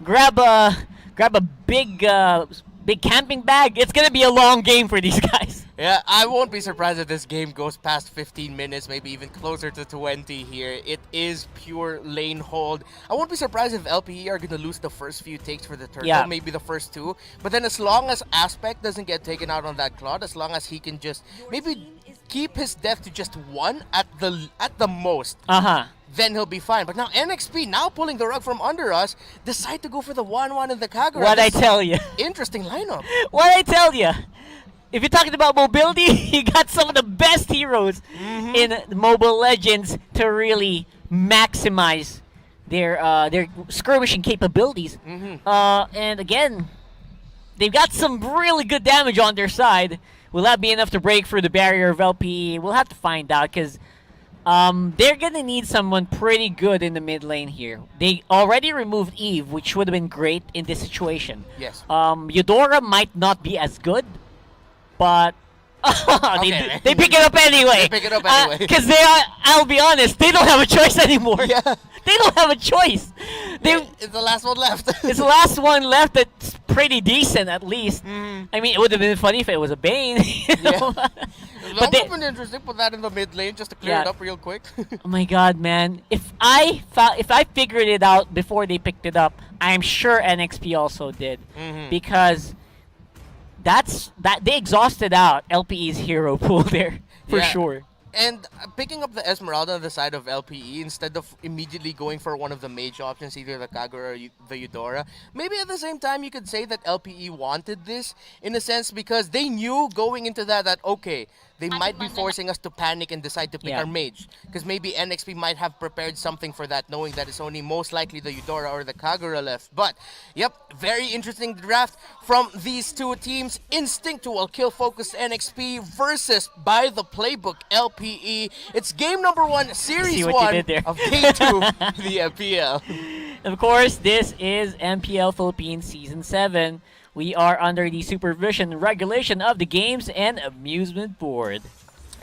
grab a big camping bag. It's gonna be a long game for these guys. Yeah, I won't be surprised if this game goes past 15 minutes, maybe even closer to 20 here. It is pure lane hold. I won't be surprised if LPE are going to lose the first few takes for the turtle, Yeah. maybe the first two. But then as long as Aspect doesn't get taken out on that Claude, as long as he can just maybe keep his death to just one at the most, then he'll be fine. But now NXP, now pulling the rug from under us, decide to go for the 1-1 in the Kagura. What I tell you. Interesting lineup. What I tell you. If you're talking about mobility, you got some of the best heroes in Mobile Legends to really maximize their skirmishing capabilities. And again, they've got some really good damage on their side. Will that be enough to break through the barrier of LPE? We'll have to find out, because they're going to need someone pretty good in the mid lane here. They already removed Eve, which would have been great in this situation. Yes. Eudora might not be as good, but Okay. they pick it up anyway. They pick it up anyway. Because I'll be honest, they don't have a choice anymore. Yeah. They don't have a choice. It's the last one left. It's the last one left that's pretty decent, at least. I mean, it would have been funny if it was a Bane. You know? That would have been interesting. Put that in the mid lane just to clear it up real quick. Oh my god, man. If I figured it out before they picked it up, I'm sure NXP also did. Because they exhausted out LPE's hero pool there, for sure. And picking up the Esmeralda on the side of LPE instead of immediately going for one of the mage options, either the Kagura or the Eudora, maybe at the same time you could say that LPE wanted this in a sense, because they knew going into that okay, they might be forcing us to panic and decide to pick our mage, because maybe NXP might have prepared something for that, knowing that it's only most likely the Eudora or the Kagura left. But yep, very interesting draft from these two teams. Instinctual kill focused NXP versus by the playbook LPE. It's game number 1, series 1 of game 2 the MPL. Of course, this is MPL Philippines Season 7. We are under the supervision and regulation of the Games and Amusement Board.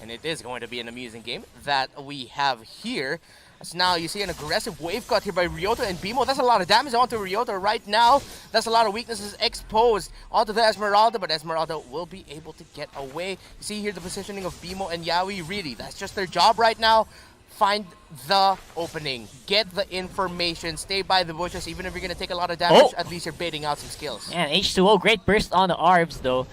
And it is going to be an amusing game that we have here. As now you see an aggressive wave cut here by Ryota and Bimo. That's a lot of damage onto Ryota right now. That's a lot of weaknesses exposed onto the Esmeralda, but Esmeralda will be able to get away. You see here the positioning of Bimo and Yaoi. Really, that's just their job right now. Find the opening, get the information, stay by the bushes. Even if you're going to take a lot of damage, at least you're baiting out some skills. And H2O, great burst on the Arvs though.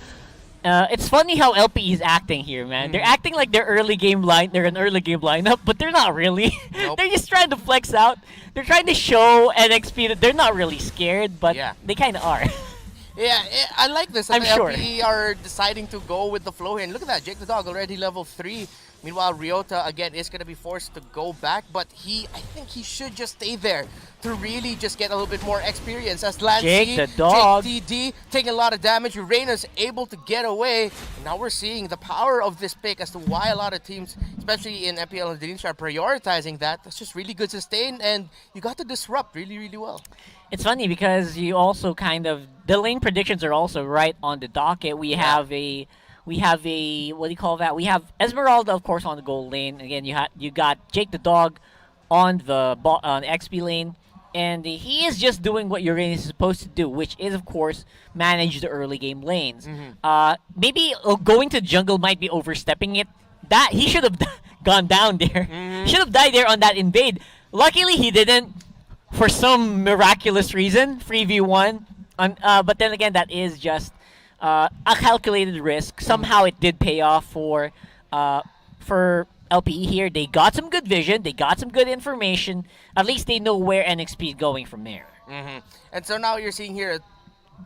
It's funny how LPE is acting here, man. They're acting like they're an early game lineup, but they're not really. Nope. They're just trying to flex out. They're trying to show NXP that they're not really scared, but they kind of are. Yeah, I like this. I'm sure. LPE are deciding to go with the flow here. And look at that, Jake the Dog already level 3. Meanwhile, Ryota, again, is going to be forced to go back, but I think he should just stay there to really just get a little bit more experience. As Lancy, Jake the Dog, JTD taking a lot of damage. Uranus able to get away. And now we're seeing the power of this pick as to why a lot of teams, especially in MPL and Dinisha, are prioritizing that. That's just really good sustain, and you got to disrupt really, really well. It's funny because you also the lane predictions are also right on the docket. We have a what do you call that? We have Esmeralda, of course, on the gold lane. Again, you got Jake the Dog on the XP lane, and he is just doing what Uranus is supposed to do, which is, of course, manage the early game lanes. Maybe going to jungle might be overstepping it. That he should have gone down there. He should have died there on that invade. Luckily, he didn't. For some miraculous reason, 3v1. But then again, that is just a calculated risk. Somehow it did pay off for LPE here. They got some good vision. They got some good information. At least they know where NXP is going from there. And so now you're seeing here a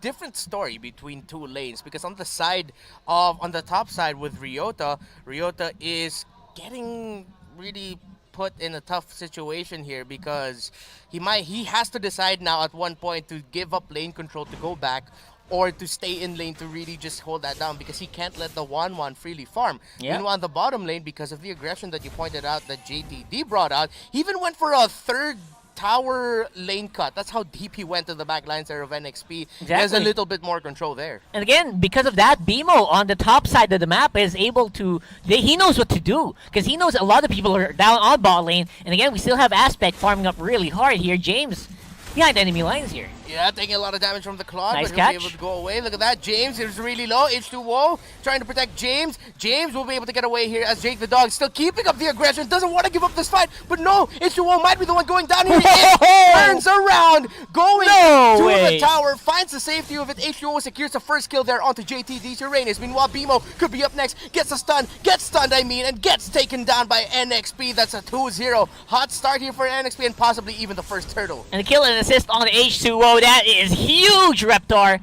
different story between two lanes, because on the top side with Ryota is getting really put in a tough situation here, because he has to decide now at one point to give up lane control to go back, or to stay in lane to really just hold that down, because he can't let the 1-1 freely farm. Meanwhile, on the bottom lane, because of the aggression that you pointed out that JTD brought out, he even went for a third tower lane cut. That's how deep he went to the back lines there of NXP. He has a little bit more control there. And again, because of that, Bimo on the top side of the map is able to... He knows what to do, because he knows a lot of people are down on bot lane. And again, we still have Aspect farming up really hard here. James behind enemy lines here. Yeah, taking a lot of damage from the Claw, Nice but he'll catch. be able to go away. Look at that. James is really low. H2O trying to protect James. James will be able to get away here as Jake the Dog still keeping up the aggression. Doesn't want to give up this fight, but no, H2O might be the one going down here. It turns around, going to the tower, finds the safety of it. H2O secures the first kill there onto JTD's Uranus. Meanwhile, BMO could be up next, gets a stun, gets stunned, and gets taken down by NXP. That's a 2-0. Hot start here for NXP and possibly even the first turtle. And the kill and assist on the H2O. That is huge, Reptar.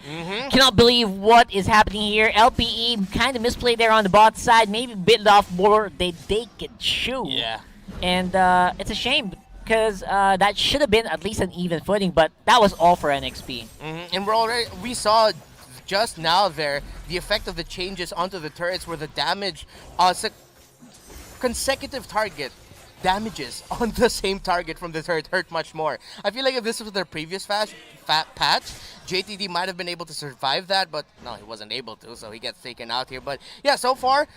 Cannot believe what is happening here. LPE kind of misplayed there on the bot side. Maybe bit off more they can chew. Yeah. And it's a shame because that should have been at least an even footing, but that was all for NXP. And we saw just now there the effect of the changes onto the turrets where the damage, consecutive target damages on the same target from the turret hurt much more. I feel like if this was their previous patch, JTD might have been able to survive that, but no, he wasn't able to, so he gets taken out here. But yeah, so far,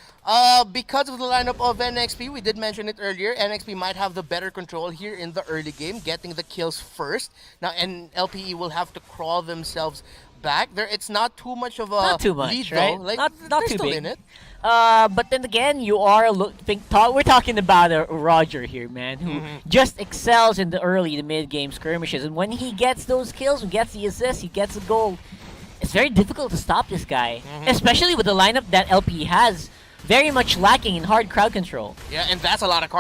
because of the lineup of NXP, we did mention it earlier, NXP might have the better control here in the early game, getting the kills first. Now, and LPE will have to crawl themselves back. It's not too much of a lead, right? though. Like, not they're too still big. in it. But then again, you are we're talking about a Roger here, man, who just excels in the early to mid game skirmishes, and when he gets those kills, when he gets the assists, he gets a goal. It's very difficult to stop this guy, especially with the lineup that LP has, very much lacking in hard crowd control. Yeah, and that's a lot of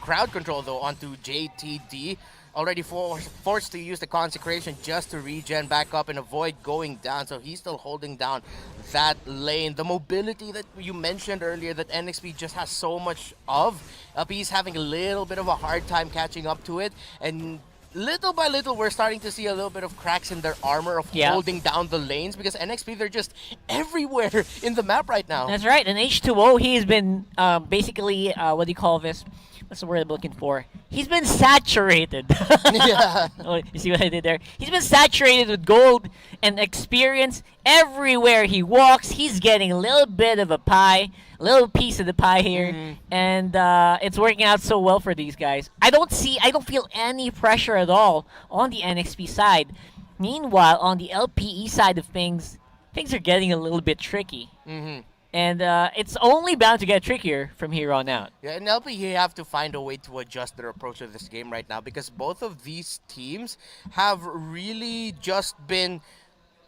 crowd control though onto JTD. Already forced to use the consecration just to regen back up and avoid going down, so he's still holding down that lane. The mobility that you mentioned earlier that NXP just has so much of, LP's having a little bit of a hard time catching up to it, and little by little we're starting to see a little bit of cracks in their armor of holding down the lanes, because NXP, they're just everywhere in the map right now. That's right, and H2O, he's been basically, what do you call this? What's the word I'm looking for? He's been saturated. Yeah. Oh, you see what I did there? He's been saturated with gold and experience. Everywhere he walks, he's getting a little bit of a pie, a little piece of the pie here, and it's working out so well for these guys. I don't feel any pressure at all on the NXP side. Meanwhile, on the LPE side of things are getting a little bit tricky. And it's only bound to get trickier from here on out. Yeah, and LPE have to find a way to adjust their approach to this game right now, because both of these teams have really just been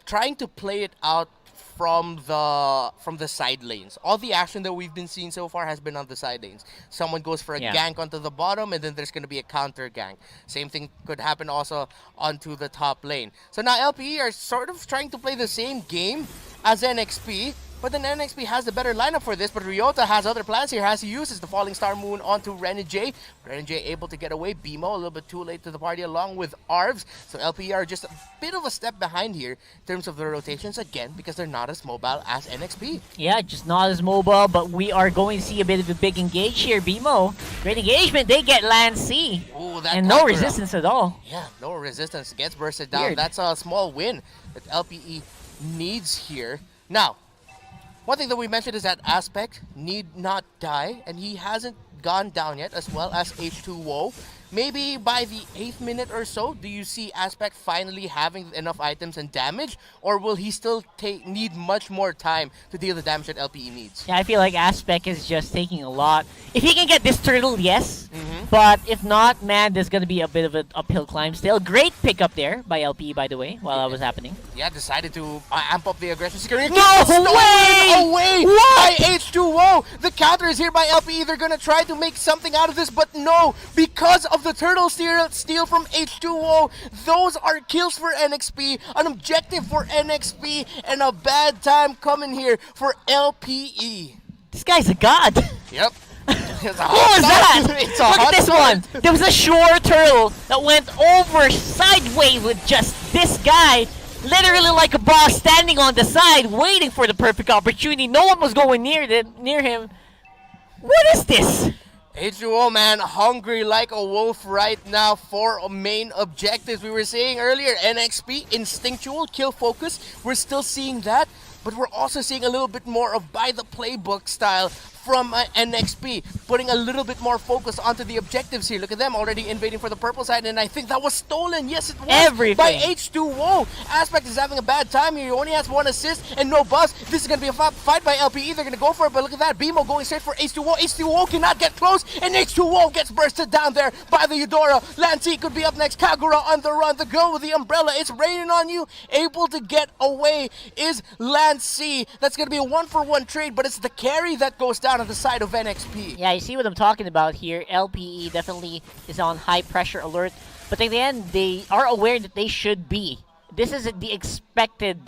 trying to play it out from the side lanes. All the action that we've been seeing so far has been on the side lanes. Someone goes for a gank onto the bottom, and then there's going to be a counter gank. Same thing could happen also onto the top lane. So now LPE are sort of trying to play the same game as NXP, but then NXP has the better lineup for this, but Ryota has other plans here, as he uses the Falling Star Moon onto Renijay. Renijay able to get away. BMO a little bit too late to the party along with Arvs. So LPE are just a bit of a step behind here in terms of the rotations, again, because they're not as mobile as NXP. Yeah, just not as mobile, but we are going to see a bit of a big engage here. BMO, great engagement. They get land C. Ooh, that and no resistance at all. Yeah, no resistance. Gets bursted down. Weird. That's a small win that LPE needs here. Now, one thing that we mentioned is that Aspect need not die, and he hasn't gone down yet, as well as H2O. Maybe by the 8th minute or so, do you see Aspect finally having enough items and damage, or will he still need much more time to deal the damage that LPE needs? Yeah, I feel like Aspect is just taking a lot. If he can get this turtle, yes. But if not, man, there's going to be a bit of an uphill climb still. Great pickup there by LPE, by the way, while that was happening. Yeah, decided to amp up the aggression. No way! Away by H2O! The counter is here by LPE. They're going to try to make something out of this, but no! Because of the turtle steal from H2O, those are kills for NXP, an objective for NXP, and a bad time coming here for LPE. This guy's a god. Yep. What was that? Look at this one. There was a shore turtle that went over sideways with just this guy, literally like a boss standing on the side, waiting for the perfect opportunity. No one was going near him. What is this? H2O, man, hungry like a wolf right now for main objectives. We were saying earlier, NXP, instinctual, kill focus. We're still seeing that, but we're also seeing a little bit more of by the playbook style from NXP, putting a little bit more focus onto the objectives here. Look at them already invading for the purple side, and I think that was stolen. Yes, it was. Everything. By H2O. Aspect is having a bad time here. He only has 1 assist and no bust. This is going to be a fight by LPE. They're going to go for it, but look at that. BMO going straight for H2O. H2O cannot get close, and H2O gets bursted down there by the Eudora. Lancy could be up next. Kagura on the run. The girl with the umbrella. It's raining on you. Able to get away is Lancy. That's going to be a 1-for-1 trade, but it's the carry that goes down on the side of NXP. Yeah, you see what I'm talking about here. LPE definitely is on high pressure alert, but in the end, they are aware that they should be. This is the expected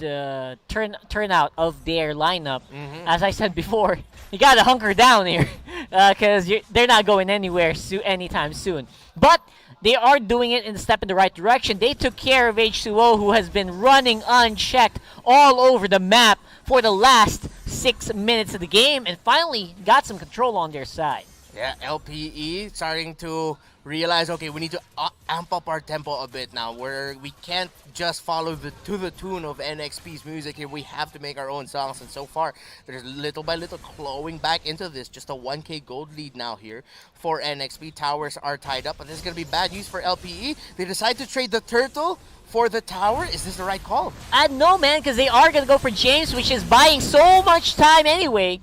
turnout of their lineup. As I said before, you gotta hunker down here because they're not going anywhere anytime soon. But they are doing it in a step in the right direction. They took care of H2O, who has been running unchecked all over the map for the last 6 minutes of the game, and finally got some control on their side. Yeah, LPE starting to realize, okay, we need to amp up our tempo a bit now, where we can't just follow to the tune of NXP's music here. We have to make our own songs, and so far, they're little by little clawing back into this. Just a 1K gold lead now here for NXP. Towers are tied up, but this is going to be bad news for LPE. They decide to trade the turtle for the tower. Is this the right call? No, man, because they are going to go for James, which is buying so much time anyway.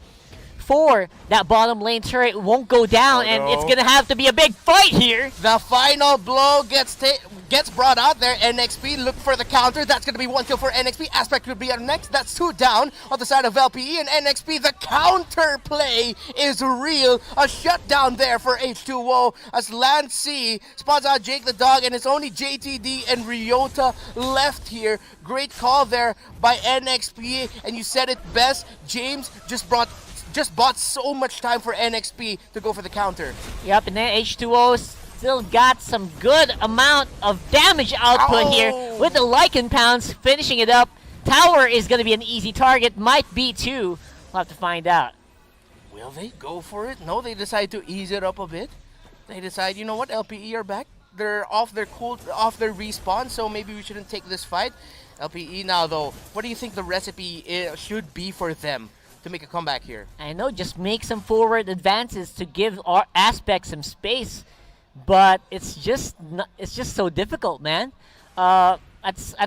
For that bottom lane turret, it won't go down, and it's gonna have to be a big fight here. The final blow gets brought out there. NXP look for the counter. That's gonna be 1 kill for NXP. Aspect could be up next. That's 2 down on the side of LPE and NXP. The counter play is real. A shutdown there for H2O as Lancy spots out Jake the Dog, and it's only JTD and Ryota left here. Great call there by NXP, and you said it best. James just bought so much time for NXP to go for the counter. Yep, and then H2O still got some good amount of damage output here with the Lycan Pounds finishing it up. Tower is going to be an easy target. Might be too. We'll have to find out. Will they go for it? No, they decide to ease it up a bit. They decide, you know what, LPE are back. They're off their respawn, so maybe we shouldn't take this fight. LPE now, though, what do you think the recipe should be for them to make a comeback here? I know, just make some forward advances to give our Aspect some space, but it's just so difficult, man. At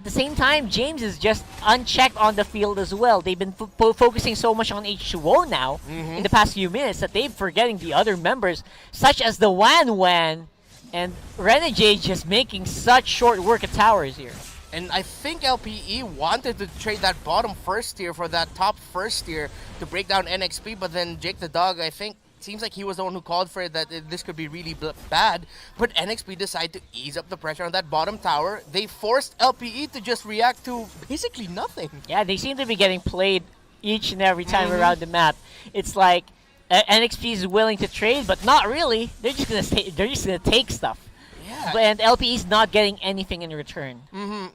the same time, James is just unchecked on the field as well. They've been focusing so much on H2O now in the past few minutes that they're forgetting the other members, such as the Wan and Renegade, just making such short work of towers here. And I think LPE wanted to trade that bottom first tier for that top first tier to break down NXP, but then Jake the Dog, I think, seems like he was the one who called for it, that this could be really bad. But NXP decided to ease up the pressure on that bottom tower. They forced LPE to just react to basically nothing. Yeah, they seem to be getting played each and every time around the map. It's like NXP is willing to trade, but not really. They're just gonna take stuff. Yeah. And LPE is not getting anything in return.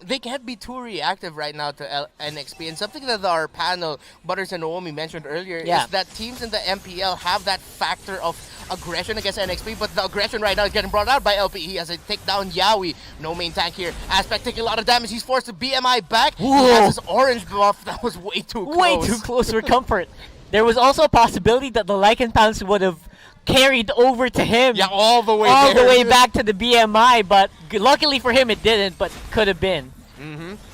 They can't be too reactive right now to NXP. And something that our panel, Butters and Naomi, mentioned earlier is that teams in the MPL have that factor of aggression against NXP, but the aggression right now is getting brought out by LPE as they take down Yaoi. No main tank here. Aspect taking a lot of damage. He's forced to BMI back. Whoa. He has his orange buff. That was way too close. Way too close for comfort. There was also a possibility that the Lycan Pounds would have carried over to him. Yeah, all the way back to the BMI, but luckily for him it didn't, but could have been.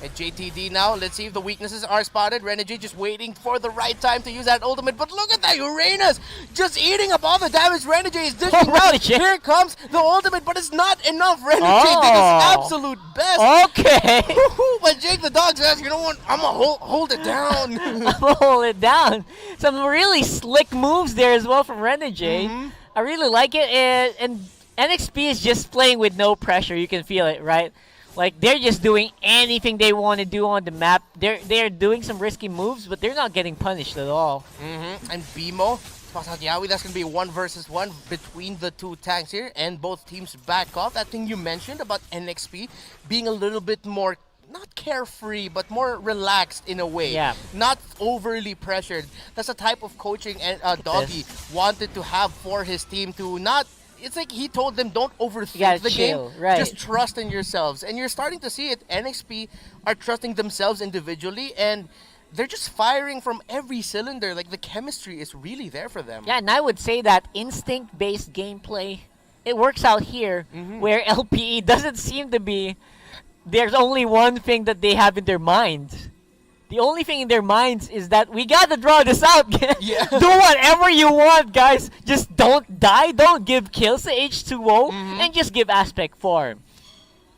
And JTD now, let's see if the weaknesses are spotted. Renegade just waiting for the right time to use that ultimate, but look at that, Uranus just eating up all the damage. Renegade is dishing out. Here comes the ultimate, but it's not enough. Renegade did his absolute best. Okay. But Jake the Dog says, you know what, I'm gonna hold it down. I'm gonna hold it down. Some really slick moves there as well from Renegade. I really like it, and NXP is just playing with no pressure. You can feel it, right? Like, they're just doing anything they want to do on the map. They're doing some risky moves, but they're not getting punished at all. And Bimo spots out Yaoi. That's going to be 1 versus 1 between the two tanks here, and both teams back off. That thing you mentioned about NXP being a little bit more, not carefree, but more relaxed in a way. Yeah. Not overly pressured. That's the type of coaching Doggy wanted to have for his team, to not... It's like he told them, don't overthink the game. Right. Just trust in yourselves. And you're starting to see it. NXP are trusting themselves individually, and they're just firing from every cylinder. Like, the chemistry is really there for them. Yeah, and I would say that instinct-based gameplay, it works out here, where LPE doesn't seem to be. There's only one thing that they have in their minds. The only thing in their minds is that we gotta draw this out. Yeah. Do whatever you want, guys. Just don't die. Don't give kills to H2O, and just give aspect form.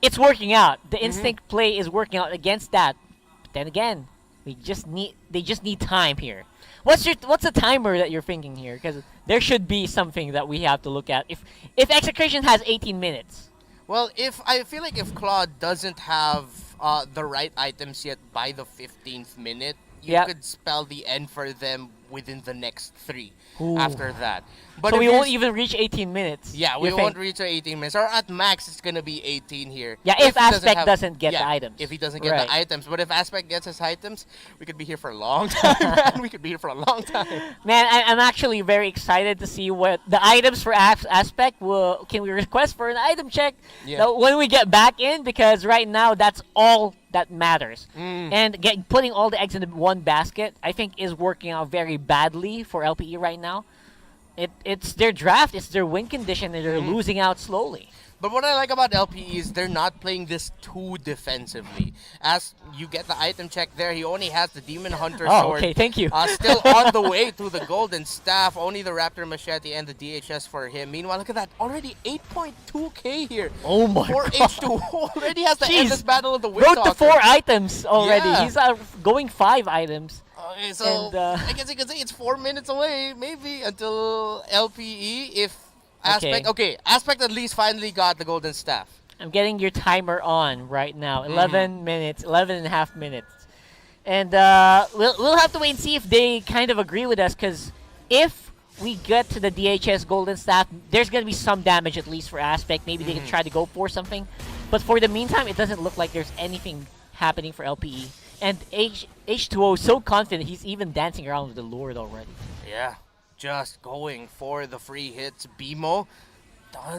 It's working out. The instinct play is working out against that. But then again, they just need time here. What's the timer that you're thinking here? Because there should be something that we have to look at. If execution has 18 minutes. Well, I feel like if Claude doesn't have the right items yet by the 15th minute, you could spell the end for them within the next 3 after that. But so we won't even reach 18 minutes. Yeah, we won't reach 18 minutes. Or at max, it's going to be 18 here. Yeah, if Aspect doesn't get the items. If he doesn't get the items. But if Aspect gets his items, we could be here for a long time, man. We could be here for a long time. Man, I'm actually very excited to see what the items for Aspect will. Can we request for an item check when we get back in? Because right now, that's all that matters. And putting all the eggs in one basket, I think, is working out very badly for LPE right now. It's their draft, it's their win condition, and they're losing out slowly. But what I like about LPE is they're not playing this too defensively. As you get the item check there, he only has the Demon Hunter sword. Okay, thank you. Still on the way to the Golden Staff. Only the Raptor Machete and the DHS for him. Meanwhile, look at that. Already 8.2k here. Oh my for god. H2 already has the endless battle of the Wind Wrote to 4 items already. Yeah. He's going 5 items. Okay, so And, I guess you could say it's 4 minutes away, maybe, until LPE. If Aspect, Aspect at least finally got the Golden Staff. I'm getting your timer on right now. 11 minutes, 11 and a half minutes. And we'll have to wait and see if they kind of agree with us, because if we get to the DHS Golden Staff, there's going to be some damage at least for Aspect. Maybe they can try to go for something. But for the meantime, it doesn't look like there's anything happening for LPE. And H2O is so confident, he's even dancing around with the Lord already. Yeah, just going for the free hits. BMO,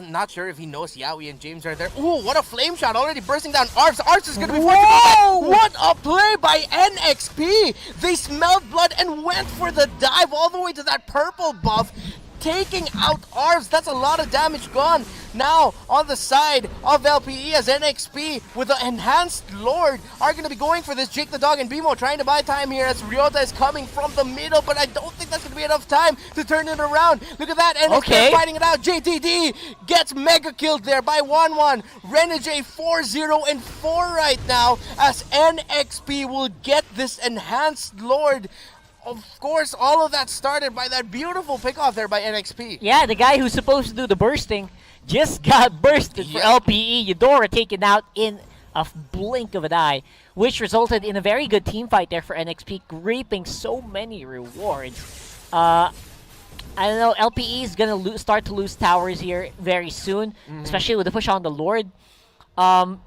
not sure if he knows Yaoi and James are there. Ooh, what a flame shot, already bursting down Arps. Arps is going to be forced to go back. What a play by NXP. They smelled blood and went for the dive all the way to that purple buff, taking out Arps. That's a lot of damage gone. Now, on the side of LPE as NXP with the Enhanced Lord are going to be going for this. Jake the Dog and BMO trying to buy time here as Ryota is coming from the middle, but I don't think that's going to be enough time to turn it around. Look at that, NXP fighting it out. JTD gets mega killed there by 1-1. Renegade 4-0 and 4 right now as NXP will get this Enhanced Lord. Of course, all of that started by that beautiful pickoff there by NXP. Yeah, the guy who's supposed to do the bursting just got bursted for LPE. Eudora taken out in a blink of an eye, which resulted in a very good team fight there for NXP, reaping so many rewards. I don't know, LPE is going to start to lose towers here very soon, especially with the push on the Lord.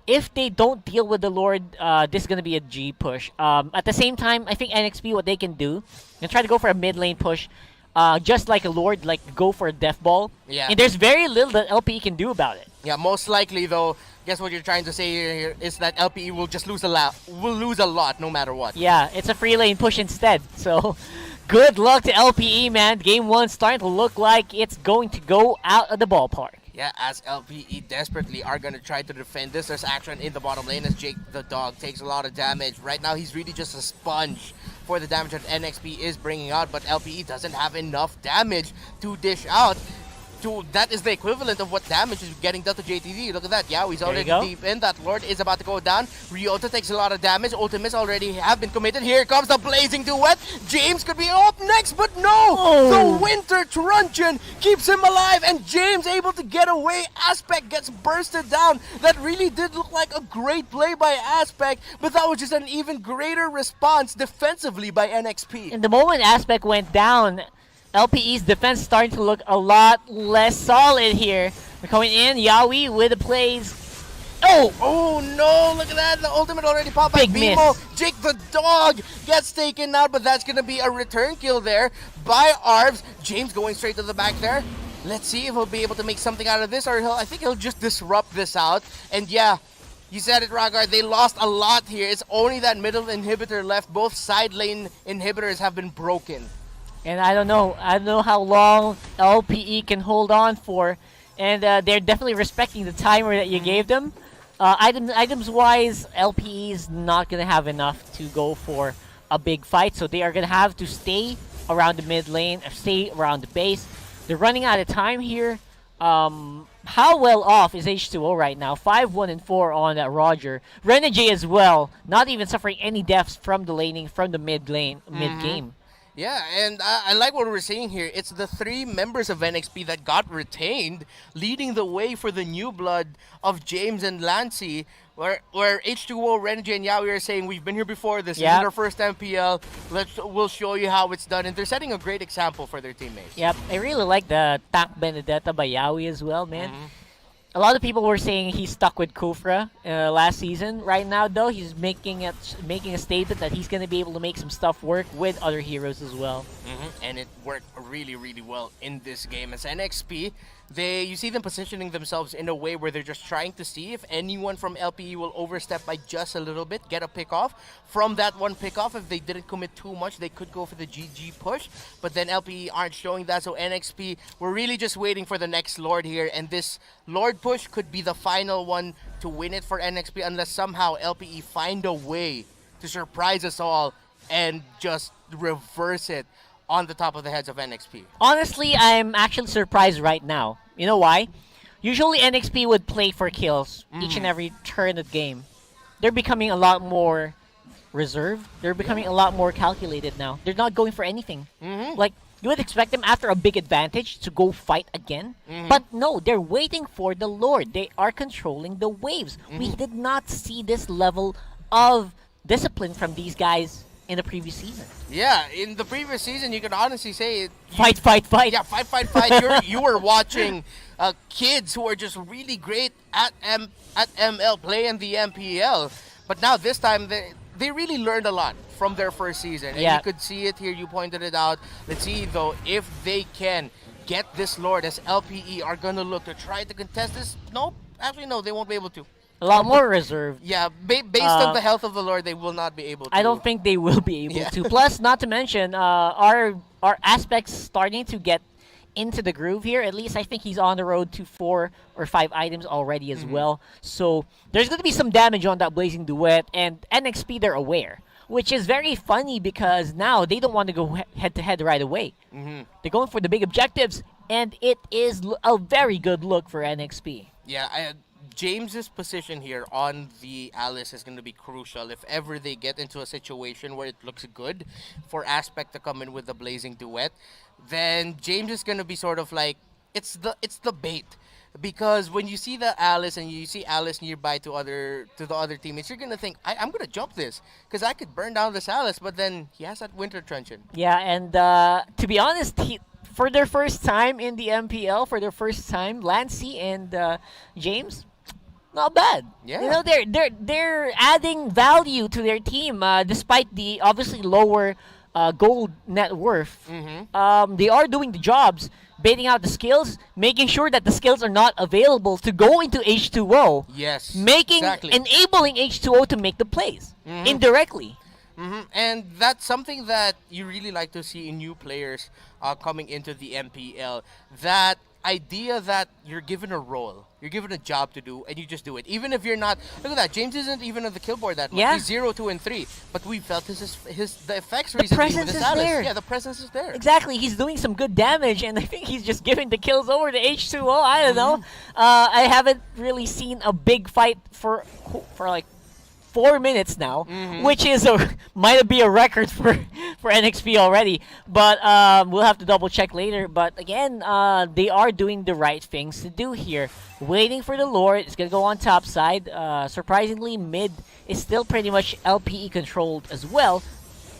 If they don't deal with the Lord, this is going to be a G push. At the same time, I think NXP, what they can do, and try to go for a mid lane push, just like a Lord, like go for a Death Ball. Yeah. And there's very little that LPE can do about it. Yeah, most likely though, guess what you're trying to say here is that LPE will just lose a lot no matter what. Yeah, it's a free lane push instead. So good luck to LPE, man. Game 1 starting to look like it's going to go out of the ballpark. Yeah, as LPE desperately are going to try to defend this. There's action in the bottom lane as Jake the Dog takes a lot of damage. Right now, he's really just a sponge for the damage that NXP is bringing out, but LPE doesn't have enough damage to dish out. That is the equivalent of what damage is getting done to JTD. Look at that. Yeah, he's already deep in. That Lord is about to go down. Ryota takes a lot of damage. Ultimates already have been committed. Here comes the Blazing Duet. James could be up next, but no! The Winter Truncheon keeps him alive, and James able to get away. Aspect gets bursted down. That really did look like a great play by Aspect, but that was just an even greater response defensively by NXP. And the moment Aspect went down, LPE's defense starting to look a lot less solid here. They're coming in, Yaoi with the plays. Oh no, look at that. The ultimate already popped by BMO. Jake the Dog gets taken out, but that's going to be a return kill there by Arbs. James going straight to the back there. Let's see if he'll be able to make something out of this, or I think he'll just disrupt this out. And yeah, You said it, Ragar. They lost a lot here. It's only that middle inhibitor left. Both side lane inhibitors have been broken. And I don't know. I don't know how long LPE can hold on for. And they're definitely respecting the timer that you gave them. Items wise, LPE is not gonna have enough to go for a big fight, so they are gonna have to stay around the mid lane or stay around the base. They're running out of time here. How well off is H2O right now? 5-1-4 on Roger. Renegade as well, not even suffering any deaths from the laning from the mid lane, mid game. Yeah, and I like what we're seeing here. It's the 3 members of NXP that got retained, leading the way for the new blood of James and Lancey, where H2O, Renegade, and Yaoi are saying, we've been here before, this isn't our first MPL, we'll show you how it's done. And they're setting a great example for their teammates. Yep, I really like the Tak Benedetta by Yaoi as well, man. A lot of people were saying he's stuck with Kufra last season. Right now, though, he's making a statement that he's going to be able to make some stuff work with other heroes as well. And it worked really, really well in this game. As NXP, you see them positioning themselves in a way where they're just trying to see if anyone from LPE will overstep by just a little bit, get a pick off. From that one pick off, if they didn't commit too much, they could go for the GG push. But then LPE aren't showing that, so NXP, we're really just waiting for the next Lord here. And this Lord push could be the final one to win it for NXP unless somehow LPE find a way to surprise us all and just reverse it on the top of the heads of NXP. Honestly, I'm actually surprised right now. You know why? Usually NXP would play for kills each and every turn of the game. They're becoming a lot more reserved. They're becoming a lot more calculated now. They're not going for anything. Like, you would expect them after a big advantage to go fight again. But no, they're waiting for the Lord. They are controlling the waves. We did not see this level of discipline from these guys in the previous season. Yeah, in the previous season, you could honestly say it. Fight, fight, fight. Yeah, fight, fight, fight. You were watching kids who are just really great at ML play in the MPL. But now this time, they really learned a lot from their first season. And you could see it here. You pointed it out. Let's see, though, if they can get this Lord as LPE are going to look to try to contest this. Nope. Actually, no, they won't be able to. A lot more reserved. Yeah, based on the health of the Lord, they will not be able to. I don't think they will be able to. Plus, not to mention, our aspects starting to get into the groove here. At least I think he's on the road to 4 or 5 items already as well. So there's going to be some damage on that Blazing Duet, and NXP, they're aware. Which is very funny because now they don't want to go head-to-head right away. They're going for the big objectives, and it is a very good look for NXP. Yeah, James's position here on the Alice is going to be crucial. If ever they get into a situation where it looks good for Aspect to come in with the Blazing Duet, then James is going to be sort of like, it's the bait. Because when you see the Alice and you see Alice nearby to the other teammates, you're going to think, I'm going to jump this because I could burn down this Alice, but then he has that Winter Truncheon. Yeah, and to be honest, for their first time in the MPL, for their first time, Lancey and James, not bad. Yeah. You know, they're adding value to their team despite the obviously lower gold net worth. They are doing the jobs, baiting out the skills, making sure that the skills are not available to go into H2O. Yes. Enabling H2O to make the plays indirectly. And that's something that you really like to see in new players coming into the MPL. That idea that you're given a role, you're given a job to do, and you just do it. Even if you're not, look at that, James isn't even on the kill board that much. Yeah. He's 0, 2, and 3. But we felt the effects The recently presence with is this Alice. there. Yeah, the presence is there. Exactly, he's doing some good damage, and I think he's just giving the kills over to H2O. I don't know. I haven't really seen a big fight for like 4 minutes now, which is might be a record for NXP already. But we'll have to double check later. But again, they are doing the right things to do here. Waiting for the Lord. It's gonna go on top side. Surprisingly, mid is still pretty much LPE controlled as well.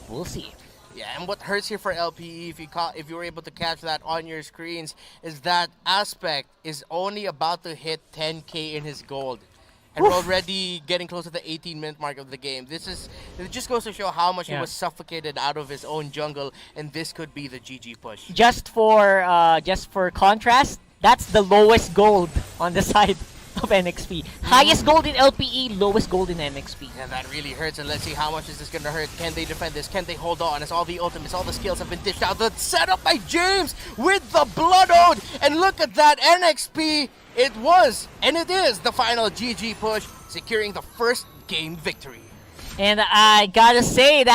We'll see. Yeah, and what hurts here for LPE, if you were able to catch that on your screens, is that Aspect is only about to hit 10K in his gold. And we're already getting close to the 18-minute mark of the game. It just goes to show how much he was suffocated out of his own jungle, and this could be the GG push. Just for contrast, that's the lowest gold on the side of NXP. Highest gold in LPE, lowest gold in NXP. And that really hurts, and let's see how much is this gonna hurt. Can they defend this? Can they hold on as all the ultimates, all the skills have been dished out? The setup by James with the Blood Ode, and look at that, NXP, it was, and it is, the final GG push, securing the first game victory. And I gotta say that